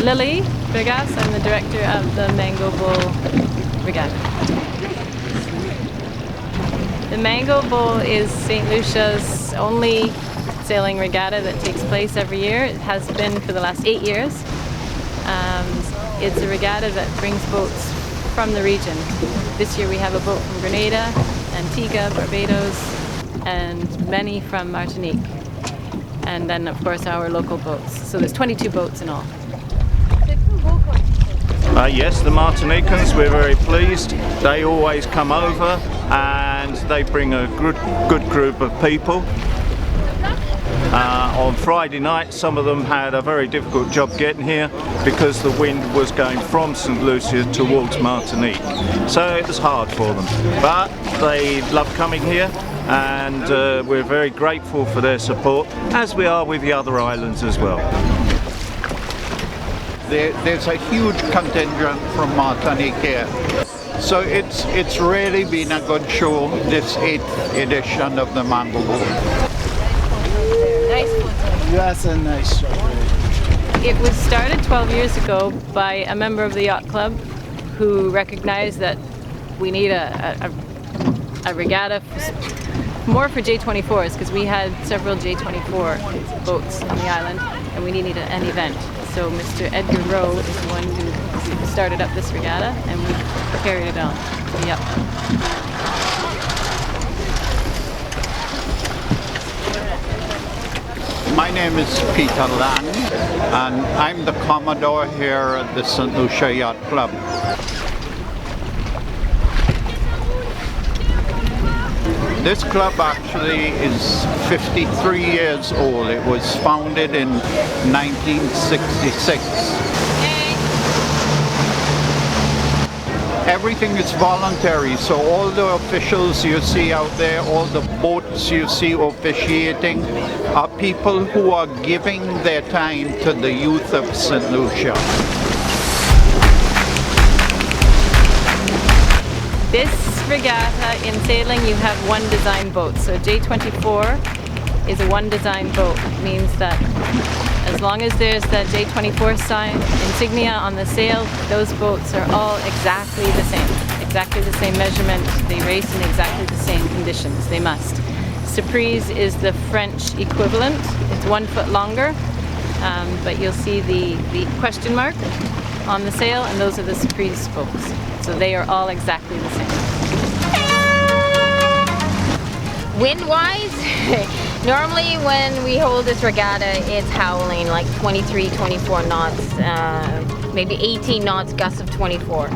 Lily Vegas. I'm the director of the Mango Bowl Regatta. The Mango Bowl is St Lucia's only sailing regatta that takes place every year. It has been for the last 8 years. It's a regatta that brings boats from the region. This year we have a boat from Grenada, Antigua, Barbados, and many from Martinique. And then of course our local boats. So there's 22 boats in all. Yes, the Martinicans, we're very pleased. They always come over and they bring a good group of people. On Friday night, some of them had a very difficult job getting here because the wind was going from St Lucia towards Martinique. So it was hard for them. But they love coming here, and we're very grateful for their support, as we are with the other islands as well. There's a huge contingent from Martinique here. So it's really been a good show, this 8th edition of the Mango Bowl. That's a nice shot. It was started 12 years ago by a member of the yacht club who recognized that we need a regatta more for J24s, because we had several J24 boats on the island and we needed an event. So Mr. Edgar Rowe is the one who started up this regatta and we carried it on. Yep. My name is Peter Lang, and I'm the Commodore here at the St Lucia Yacht Club. This club actually is 53 years old. It was founded in 1966. Everything is voluntary, so all the officials you see out there, all the boats you see officiating, are people who are giving their time to the youth of St Lucia. This regatta, in sailing you have one design boat. So J24 is a one design boat. It means that as long as there's that J24 sign insignia on the sail, those boats are all exactly the same measurement. They race in exactly the same conditions. They must. Surprise is the French equivalent. It's 1 foot longer, but you'll see the question mark on the sail, and those are the Surprise boats. So they are all exactly the same. Wind-wise, normally when we hold this regatta, it's howling like 23, 24 knots, maybe 18 knots, gusts of 24.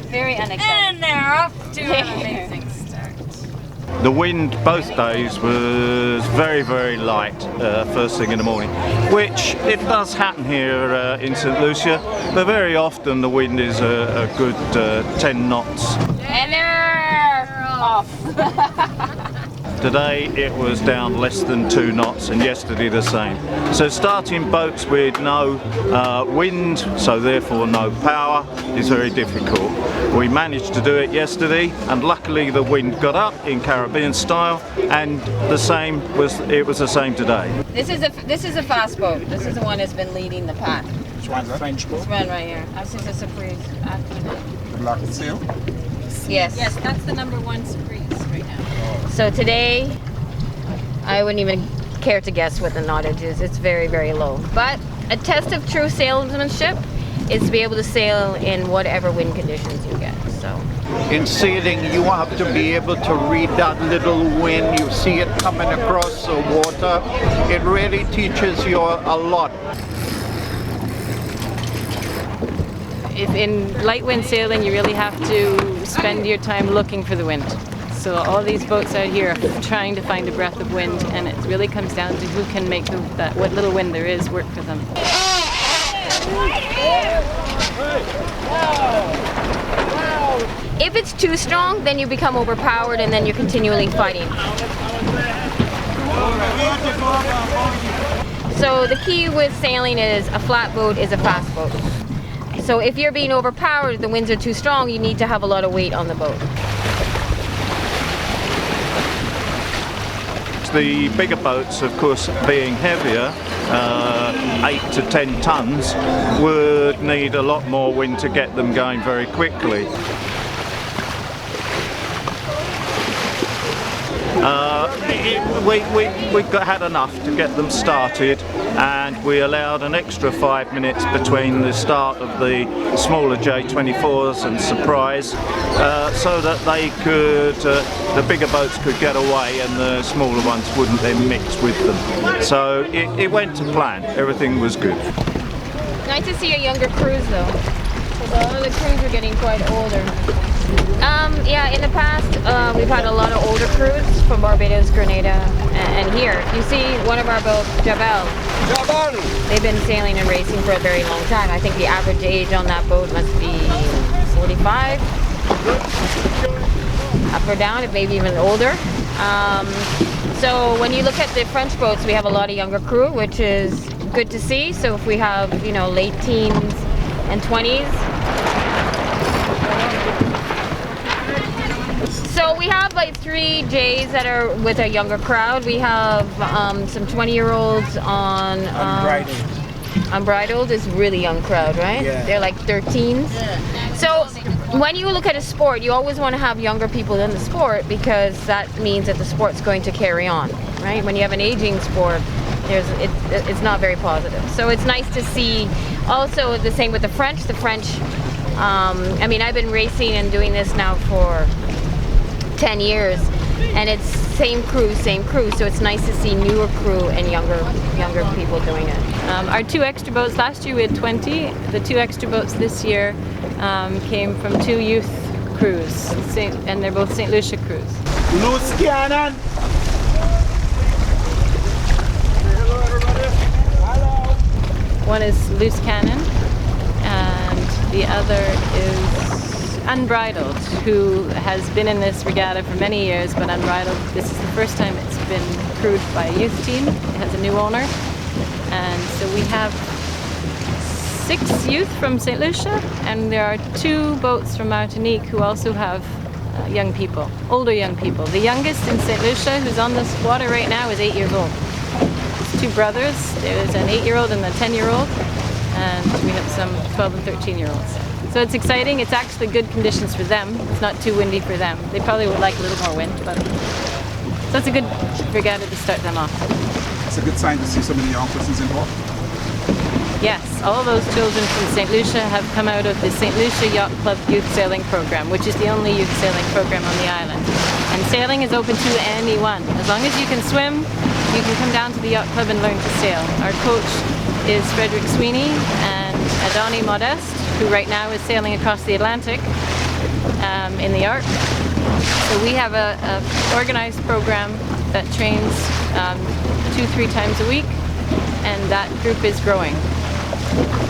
Very unexpected. And they're off to an amazing start. The wind both days was very, very light first thing in the morning, which it does happen here in St Lucia, but very often the wind is a good 10 knots. And they're off. Today it was down less than 2 knots, and yesterday the same. So starting boats with no wind, so therefore no power, is very difficult. We managed to do it yesterday, and luckily the wind got up in Caribbean style, and it was the same today. This is a fast boat. This is the one that's been leading the pack. Which one's the French boat? This one right here. This is a Surprise. The black sail? Yes. Yes, that's the #1 Surprise right now. So today, I wouldn't even care to guess what the knottage is. It's very, very low. But a test of true salesmanship is to be able to sail in whatever wind conditions you get. So In sailing, you have to be able to read that little wind. You see it coming across the water. It really teaches you a lot. If in light wind sailing, you really have to spend your time looking for the wind. So all these boats out here are trying to find a breath of wind, and it really comes down to who can make what little wind there is work for them. if it's too strong, then you become overpowered and then you're continually fighting. So the key with sailing is a flat boat is a fast boat. So if you're being overpowered, the winds are too strong, you need to have a lot of weight on the boat. The bigger boats, of course, being heavier, 8 to 10 tons, would need a lot more wind to get them going very quickly. We had enough to get them started, and we allowed an extra 5 minutes between the start of the smaller J24s and Surprise, so that they could, the bigger boats could get away and the smaller ones wouldn't then mix with them. So it went to plan. Everything was good. Nice to see a younger cruise though. Because all the crews are getting quite older. Yeah, in the past we've had a lot of older crews from Barbados, Grenada, and here. You see one of our boats, Jabal. They've been sailing and racing for a very long time. I think the average age on that boat must be 45. Up or down, it may be even older. So when you look at the French boats, we have a lot of younger crew, which is good to see. So if we have, you know, late teens and 20s. So we have like 3 J's that are with a younger crowd. We have some 20-year-olds on Unbridled is really young crowd, right? Yeah. They're like 13s. Yeah. So when you look at a sport, you always want to have younger people in the sport, because that means that the sport's going to carry on, right? When you have an aging sport, it's not very positive. So it's nice to see. Also the same with the French. I mean, I've been racing and doing this now for 10 years, and it's same crew, so it's nice to see newer crew and younger people doing it. Our 2 extra boats, last year we had 20. The 2 extra boats this year came from 2 youth crews, and they're both St Lucia crews. Loose cannon! Hello everybody! Hello! One is Loose Cannon, and the other is Unbridled, who has been in this regatta for many years, but Unbridled, this is the first time it's been crewed by a youth team. It has a new owner, and so we have 6 youth from St Lucia, and there are 2 boats from Martinique who also have young people, older young people. The youngest in St Lucia, who's on this water right now, is 8 years old. It's 2 brothers. There's an 8-year-old and a 10-year-old, and we have some 12 and 13-year-olds. So it's exciting. It's actually good conditions for them. It's not too windy for them. They probably would like a little more wind, but so it's a good regatta to start them off. It's a good sign to see so many young persons involved. Yes, all those children from St Lucia have come out of the St Lucia Yacht Club youth sailing program, which is the only youth sailing program on the island. And sailing is open to anyone. As long as you can swim, you can come down to the yacht club and learn to sail. Our coach is Freddy Sweeney and Adani Modeste, who right now is sailing across the Atlantic in the Ark. So we have a organized program that trains 2-3 times a week, and that group is growing.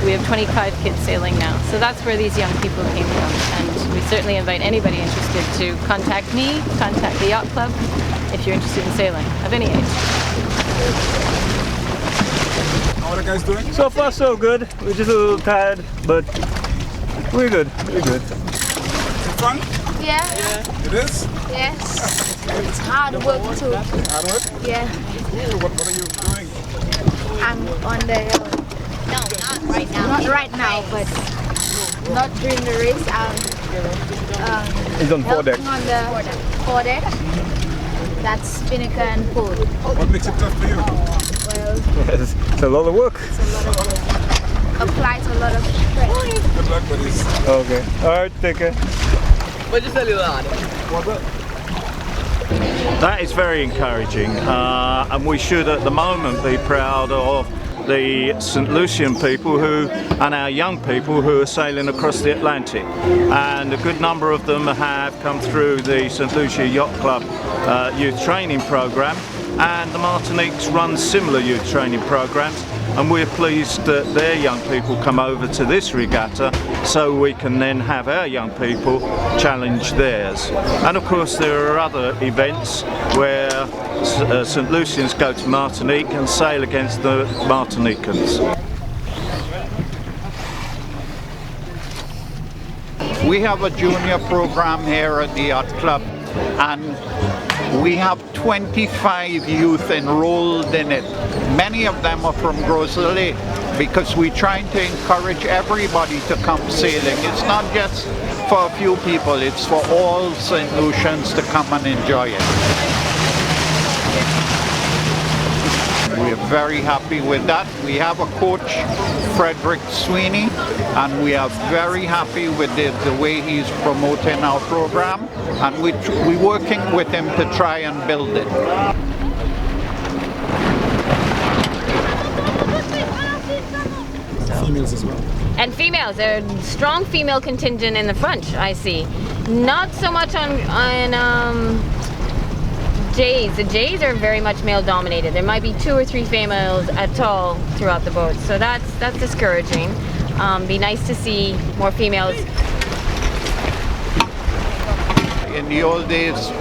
We have 25 kids sailing now. So that's where these young people came from, and we certainly invite anybody interested to contact me, contact the yacht club, if you're interested in sailing, of any age. How are the guys doing? So far so good. We're just a little tired, but we're good. We're good. Is it fun? Yeah. It is? Yes. It's hard work too. Hard work? Yeah. What are you doing? I'm on the hill. No, not right now. Not right now, but not during the race. It's on foredeck. Helping on the foredeck. That's spinnaker and pole. What makes it tough for you? Well, Yes, it's a lot of work. it's a lot of work. Applies a lot of strength. Good luck, buddies. Okay. Alright, take care. That is very encouraging, and we should at the moment be proud of the St Lucian people who and our young people who are sailing across the Atlantic, and a good number of them have come through the St Lucia Yacht Club youth training program, and the Martiniques run similar youth training programs, and we're pleased that their young people come over to this regatta so we can then have our young people challenge theirs. And of course there are other events where St Lucians go to Martinique and sail against the Martinicans. We have a junior program here at the Yacht Club, and We have 25 youth enrolled in it. Many of them are from Groselay because we're trying to encourage everybody to come sailing. It's not just for a few people, it's for all St. Lucians to come and enjoy it. We're very happy with that. We have a coach, Freddy Sweeney, and we are very happy with the way he's promoting our program, and we're working with him to try and build it. Females as well. And females, a strong female contingent in the front, I see. Not so much on Jays. The Jays are very much male dominated. There might be 2 or 3 females at all throughout the boat, so that's discouraging. Be nice to see more females. In the old days,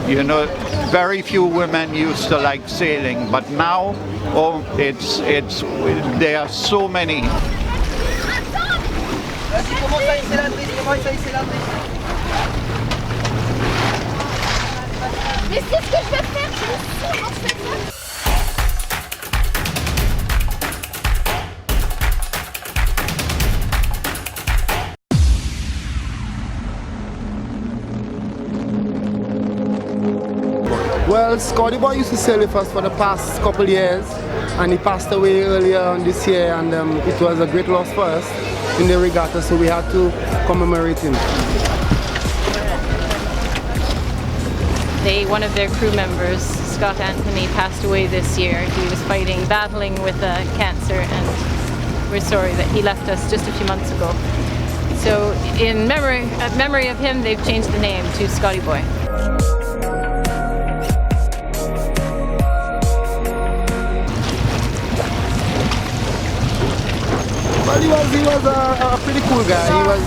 you know, very few women used to like sailing, but now, oh, there are so many. Mais c'est ce que je vais faire, je suis sûre, en fait. Well, Scotty Boy used to sail with us for the past couple years, and he passed away earlier on this year, and it was a great loss for us in the regatta, so we had to commemorate him. One of their crew members, Scott Anthony, passed away this year. He was battling with cancer, and we're sorry that he left us just a few months ago. So in memory of him, they've changed the name to Scotty Boy. Well, he was a pretty cool guy. He was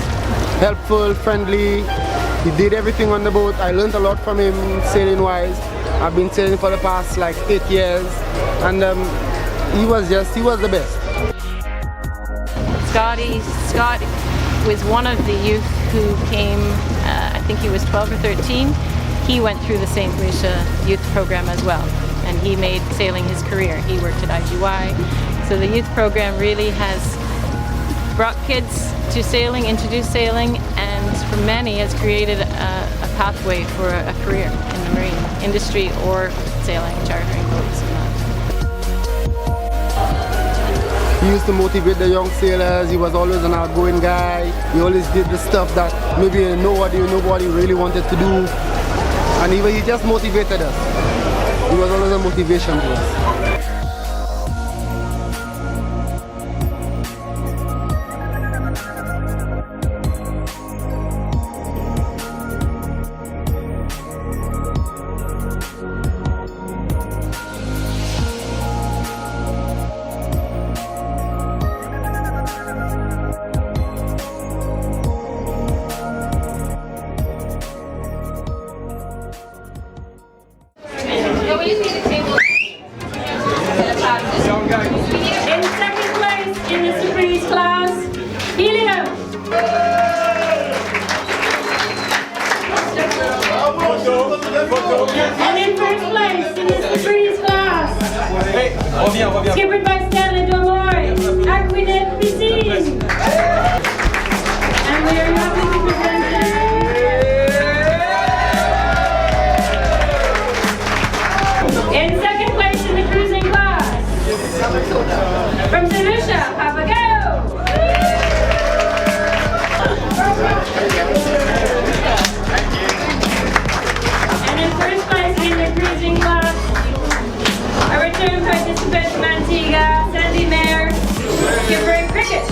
helpful, friendly. He did everything on the boat. I learned a lot from him sailing wise. I've been sailing for the past like 8 years, and he was the best. Scott was one of the youth who came, I think he was 12 or 13. He went through the St Lucia youth program as well, and he made sailing his career. He worked at IGY. So the youth program really has brought kids to sailing, introduced sailing, and for many has created a pathway for a career in the marine industry or sailing, chartering boats and that. He used to motivate the young sailors. He was always an outgoing guy. He always did the stuff that maybe nobody really wanted to do, and he just motivated us. He was always a motivation to us. In second place in the Surprise class, Helium. And in first place in the Surprise class, skippered by Stanley Domoy, Aquinet Piscine. And we are happy to present in second place in the cruising class, from St Lucia, Papa Go! And in first place in the cruising class, a return participant from Antigua, Sandy Mayer, skippering cricket.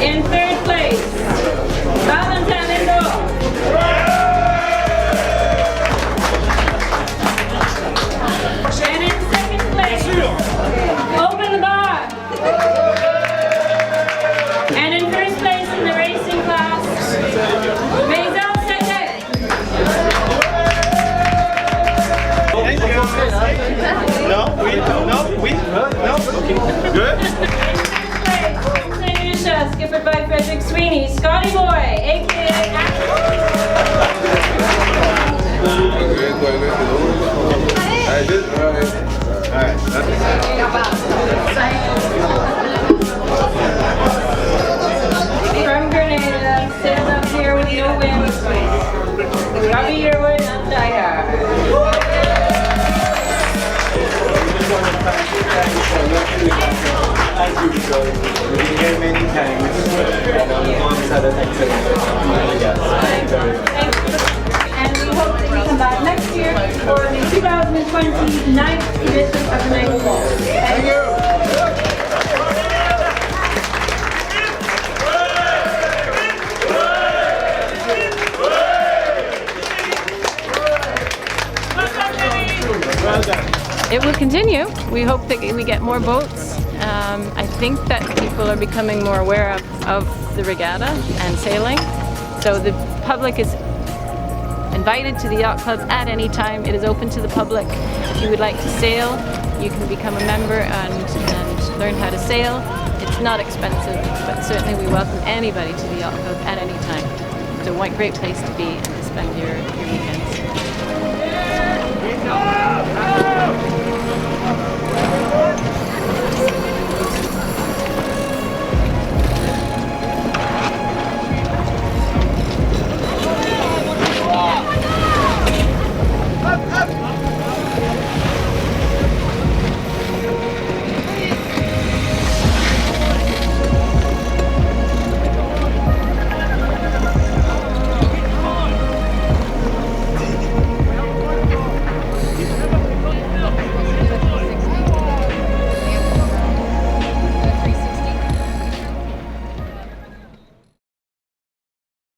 In third place, Valentine Lindo. And in second place, Open the Bar. And in first place in the racing class, Maisel Sete. Good. In first place, St Lucia, skippered by Freddy Sweeney, Scotty Boy, aka from Grenada, sailed up here with no wind. Robbie Yearwood and Die Hard. Thank you, so we've been here many times, and on had an excellent And we hope that you come back next year for the 2020 ninth edition of the Mango Bowl. Thank you. It will continue. We hope that we get more boats. I think that people are becoming more aware of the regatta and sailing. So the public is invited to the yacht club at any time. It is open to the public. If you would like to sail, you can become a member and learn how to sail. It's not expensive, but certainly we welcome anybody to the yacht club at any time. It's a great place to be and to spend your weekends.